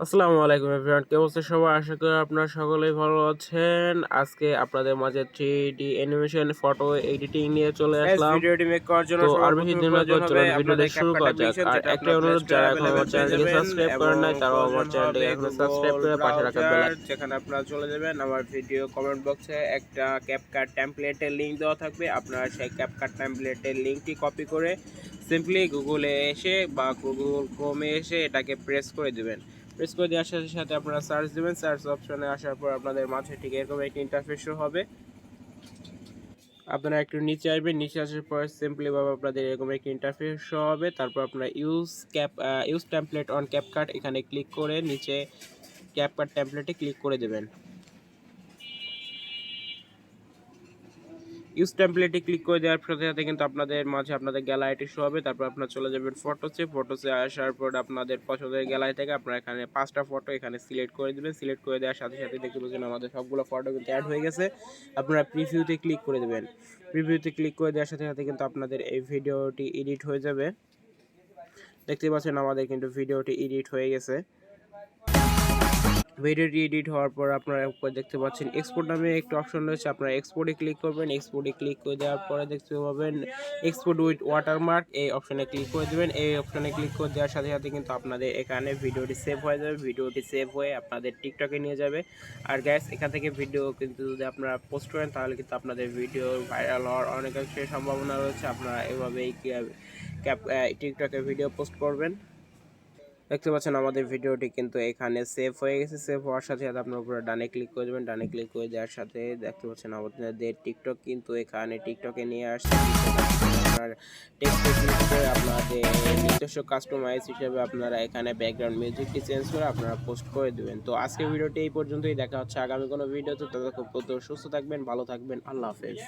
আসসালামু আলাইকুম এভরিওয়ান, কেমন আছেন সবাই? আশা করি আপনারা সকলেই ভালো আছেন। আজকে আপনাদের মাঝে 3D অ্যানিমেশন ফটো এডিটিং নিয়ে চলে গাইস আসলাম। ভিডিওটি মেক করার জন্য তো আর বেশি সর্বপ্রথমে দেরি না প্রয়োজন করে হবে চলুন ভিডিওটা আপনাদের শুরু ক্যাপকাট করা যাক। অ্যাপ্লিকেশন, আর যেটা একটা আপনারা প্লে অনুরোধ, স্টোরে যারা এখন अवेलेबल আমার পেয়ে চ্যানেলটিকে যাবেন। সাবস্ক্রাইব করেন এবং নাই তারা আমার প্রয়োজন হবে চ্যানেলটিকে এখন সাবস্ক্রাইব গুগল করে পাশে রাখা বেল ব্রাউজার, যেখানে আপনারা চলে যাবেন। আমার ভিডিও কমেন্ট বক্সে একটা ক্যাপকাট টেমপ্লেটের লিংক দেওয়া থাকবে। আপনারা সেই ক্যাপকাট টেমপ্লেটের লিংকটি কপি করে সিম্পলি গুগলে এসে বা গুগল ক্রোমে এসে এটাকে প্রেস করে দিবেন। প্রেস করে দেওয়ার সাথে সাথে আপনারা সার্চ দিবেন। সার্চ অপশনে আসার পর আপনাদের মাঝে ঠিক এরকম একটি ইন্টারফেস শো হবে। আপনারা একটু নিচে আসবেন, নিচে আসার পর সিম্পলি ভাবে আপনাদের এরকম একটি ইন্টারফেস শো হবে। তারপর আপনারা ইউজ টেমপ্লেট অন ক্যাপকাট এখানে ক্লিক করে নিচে ক্যাপকাট টেমপ্লেটে ক্লিক করে দেবেন। ইউজ টেমপ্লেটে ক্লিক করে দেওয়ার সাথে সাথে কিন্তু আপনাদের মাঝে আপনাদের গ্যালারিটি শো হবে। তারপর আপনারা চলে যাবেন ফটোসে আসার পর আপনাদের পছন্দের গ্যালারি থেকে আপনারা এখানে 5টা ফটো এখানে সিলেক্ট করে দিবেন। সিলেক্ট করে দেওয়ার সাথে সাথে দেখতে পাচ্ছেন আমাদের সবগুলো ফটো কিন্তু অ্যাড হয়ে গেছে। আপনারা প্রিভিউতে ক্লিক করে দেবেন। প্রিভিউতে ক্লিক করে দেওয়ার সাথে সাথে কিন্তু আপনাদের এই ভিডিওটি এডিট হয়ে যাবে। দেখতে পাচ্ছেন আমাদের কিন্তু ভিডিওটি এডিট হয়ে গেছে। ভিডিওটি এডিট হওয়ার পর আপনারা উপর দেখতে পাচ্ছেন এক্সপোর্ট নামে একটা অপশন রয়েছে। আপনারা এক্সপোর্টে ক্লিক করবেন। এক্সপোর্টে ক্লিক করে দেওয়ার পরে দেখতে পাবেন এক্সপোর্ট উইথ ওয়াটারমার্ক, এই অপশনে ক্লিক করে দেবেন। এই অপশনে ক্লিক করে দেওয়ার সাথে সাথে কিন্তু আপনাদের এখানে ভিডিওটি সেভ হয়ে যাবে। ভিডিওটি সেভ হয়ে আপনাদের টিকটকে নিয়ে যাবে। আর গ্যাস এখান থেকে ভিডিও কিন্তু যদি আপনারা পোস্ট করেন তাহলে কিন্তু আপনাদের ভিডিও ভাইরাল হওয়ার অনেকাংশে সম্ভাবনা রয়েছে। আপনারা এভাবেই টিকটকে ভিডিও পোস্ট করবেন। দেখতে পাচ্ছেন আমাদের ভিডিওটি কিন্তু এখানে সেভ হয়ে গেছে। সেভ হওয়ার সাথে সাথে আপনার উপরে ডানে ক্লিক করে দেবেন। ডানে ক্লিক করে দেওয়ার সাথে দেখতে পাচ্ছেন আমাদের টিকটক কিন্তু এখানে টিকটকে নিয়ে আসছে। আপনার টেক্সটে ক্লিক করে আপনাদের নিজস্ব কাস্টমাইজ হিসেবে আপনারা এখানে ব্যাকগ্রাউন্ড মিউজিকটি চেঞ্জ করে আপনারা পোস্ট করে দেবেন। তো আজকের ভিডিওটি এই পর্যন্তই। দেখা হচ্ছে আগামী কোনো ভিডিওতে। ততক্ষণ পর্যন্ত সুস্থ থাকবেন, ভালো থাকবেন। আল্লাহ হাফেজ।